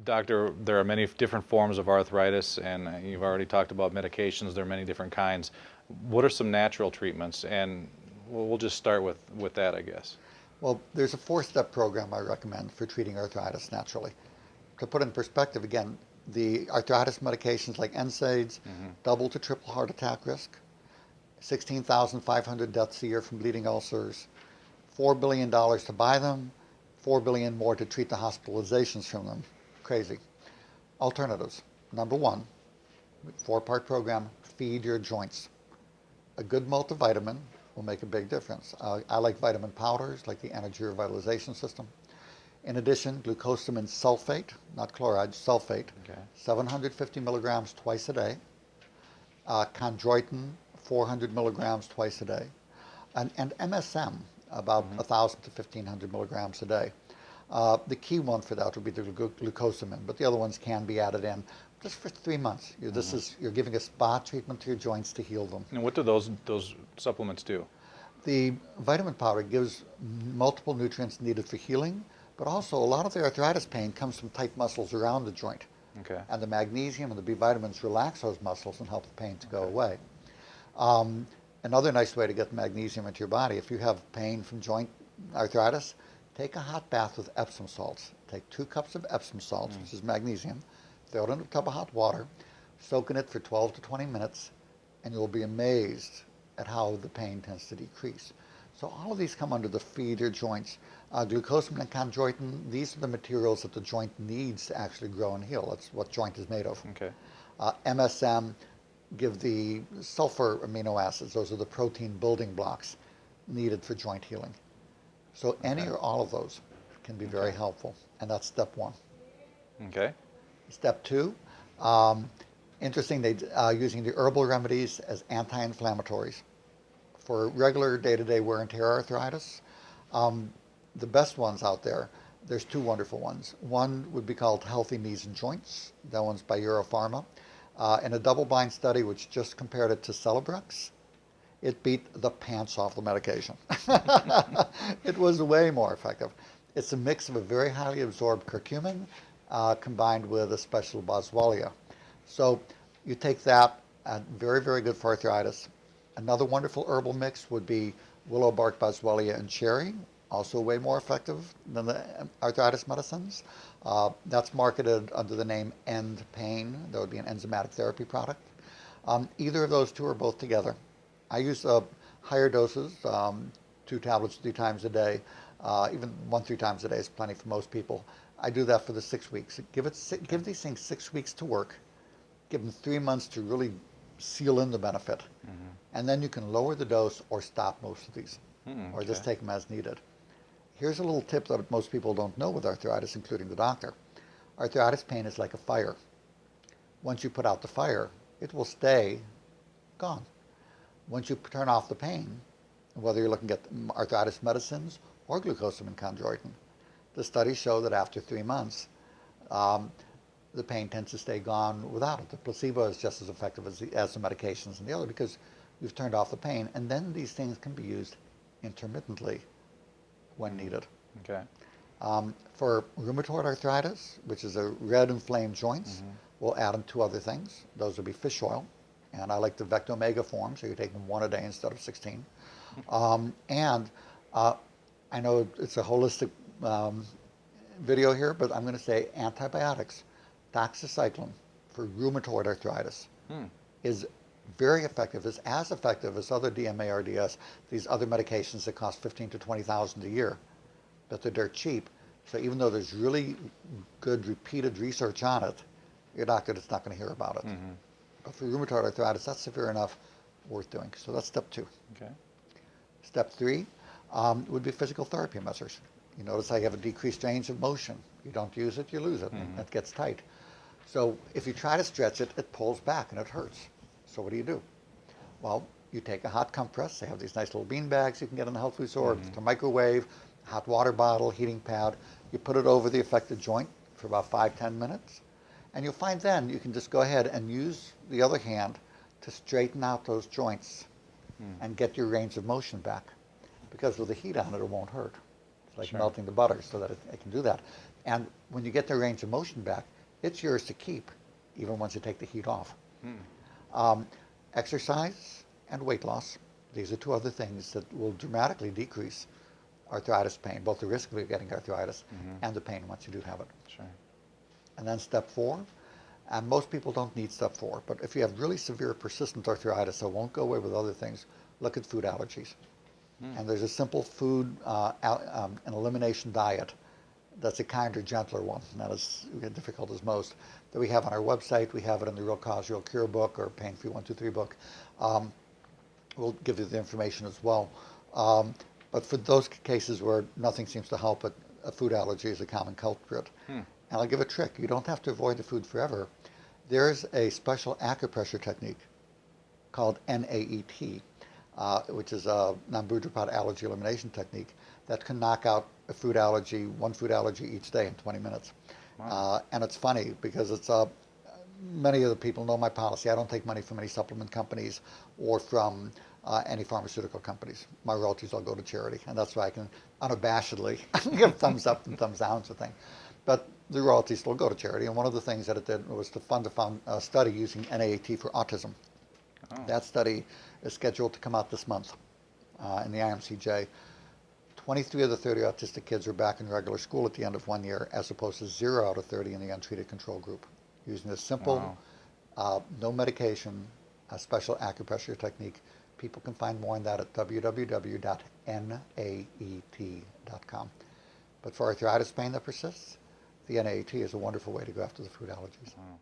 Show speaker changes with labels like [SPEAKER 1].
[SPEAKER 1] Doctor, there are many different forms of arthritis, and you've already talked about medications. There are many different kinds. What are some natural treatments? And we'll just start with that, I guess.
[SPEAKER 2] Well, there's a 4-step program I recommend for treating arthritis naturally. To put in perspective, again, the arthritis medications like NSAIDs double to triple heart attack risk, 16,500 deaths a year from bleeding ulcers, $4 billion to buy them, $4 billion more to treat the hospitalizations from them. Crazy. Alternatives. Number 1, 4-part program, feed your joints. A good multivitamin will make a big difference. I like vitamin powders, like the Energy Revitalization System. In addition, glucosamine sulfate, not chloride, sulfate, 750 milligrams twice a day. Chondroitin, 400 milligrams twice a day. And MSM, about 1,000 to 1,500 milligrams a day. The key one for that would be the glucosamine, but the other ones can be added in just for 3 months. You're giving a spa treatment to your joints to heal them.
[SPEAKER 1] And what do those supplements do?
[SPEAKER 2] The vitamin powder gives multiple nutrients needed for healing, but also a lot of the arthritis pain comes from tight muscles around the joint.
[SPEAKER 1] Okay.
[SPEAKER 2] And the magnesium and the B vitamins relax those muscles and help the pain to go away. Another nice way to get magnesium into your body, if you have pain from joint arthritis, take a hot bath with Epsom salts. Take 2 cups of Epsom salts, which is magnesium, throw it in a tub of hot water, soak in it for 12 to 20 minutes, and you'll be amazed at how the pain tends to decrease. So all of these come under the feed your joints. Glucosamine and chondroitin, these are the materials that the joint needs to actually grow and heal. That's what joint is made of.
[SPEAKER 1] Okay.
[SPEAKER 2] MSM give the sulfur amino acids. Those are the protein building blocks needed for joint healing. So any or all of those can be very helpful, and that's step 1.
[SPEAKER 1] Okay.
[SPEAKER 2] Step 2, interesting, they using the herbal remedies as anti-inflammatories. For regular day-to-day wear and tear arthritis, the best ones out there, there's 2 wonderful ones. One would be called Healthy Knees and Joints. That one's by Europharma. In a double-blind study which just compared it to Celebrex, it beat the pants off the medication. It was way more effective. It's a mix of a very highly absorbed curcumin combined with a special boswellia. So you take that, very, very good for arthritis. Another wonderful herbal mix would be willow bark, boswellia, and cherry, also way more effective than the arthritis medicines. That's marketed under the name End Pain. That would be an enzymatic therapy product. Either of those 2 or both together. I use higher doses, 2 tablets 3 times a day. Even 1-3 times a day is plenty for most people. I do that for the 6 weeks. Give these things 6 weeks to work. Give them 3 months to really seal in the benefit. And then you can lower the dose or stop most of these, or just take them as needed. Here's a little tip that most people don't know with arthritis, including the doctor. Arthritis pain is like a fire. Once you put out the fire, it will stay gone. Once you turn off the pain, whether you're looking at arthritis medicines or glucosamine chondroitin, the studies show that after 3 months, the pain tends to stay gone without it. The placebo is just as effective as the medications and the other because you've turned off the pain, and then these things can be used intermittently when needed.
[SPEAKER 1] Okay.
[SPEAKER 2] For rheumatoid arthritis, which is a red inflamed joints, we'll add in 2 other things. Those would be fish oil, and I like the Vectomega form, so you're taking 1 a day instead of 16. And I know it's a holistic video here, but I'm going to say antibiotics. Doxycycline for rheumatoid arthritis is very effective, is as effective as other DMARDs, these other medications that cost $15,000 to $20,000 a year, but they're dirt cheap. So even though there's really good repeated research on it, your doctor is not going to hear about it. But for rheumatoid arthritis, that's severe enough, worth doing. So that's step 2.
[SPEAKER 1] Okay.
[SPEAKER 2] Step 3 would be physical therapy measures. You notice how you have a decreased range of motion. You don't use it, you lose it, and it gets tight. So if you try to stretch it, it pulls back and it hurts. So what do? Well, you take a hot compress. They have these nice little bean bags you can get in the health food store, the microwave, hot water bottle, heating pad. You put it over the affected joint for about 5-10 minutes. And you'll find then you can just go ahead and use the other hand to straighten out those joints and get your range of motion back. Because with the heat on it, it won't hurt. It's like melting the butter so that it can do that. And when you get the range of motion back, it's yours to keep, even once you take the heat off.
[SPEAKER 1] Hmm.
[SPEAKER 2] Exercise and weight loss. These are two other things that will dramatically decrease arthritis pain, both the risk of getting arthritis and the pain once you do have it.
[SPEAKER 1] Sure.
[SPEAKER 2] And then step 4, and most people don't need step 4, but if you have really severe persistent arthritis that won't go away with other things, look at food allergies. And there's a simple food an elimination diet that's a kinder, gentler one, not as difficult as most, that we have on our website. We have it in the Real Cause, Real Cure book or Pain Free 123 book. We'll give you the information as well. But for those cases where nothing seems to help, a food allergy is a common culprit. And I'll give a trick. You don't have to avoid the food forever. There's a special acupressure technique called NAET, which is a non-boudreauxat allergy elimination technique that can knock out one food allergy each day in 20 minutes.
[SPEAKER 1] Wow.
[SPEAKER 2] And it's funny because it's many of the people know my policy. I don't take money from any supplement companies or from any pharmaceutical companies. My royalties all go to charity, and that's why I can unabashedly give thumbs up and thumbs down to things. But the royalties still go to charity, and one of the things that it did was to fund a study using NAAT for autism.
[SPEAKER 1] Oh.
[SPEAKER 2] That study is scheduled to come out this month in the IMCJ. 23 of the 30 autistic kids are back in regular school at the end of 1 year, as opposed to 0 out of 30 in the untreated control group, using this simple, no medication, a special acupressure technique. People can find more on that at www.naet.com. But for arthritis pain that persists, the NAET is a wonderful way to go after the food allergies.
[SPEAKER 1] Wow.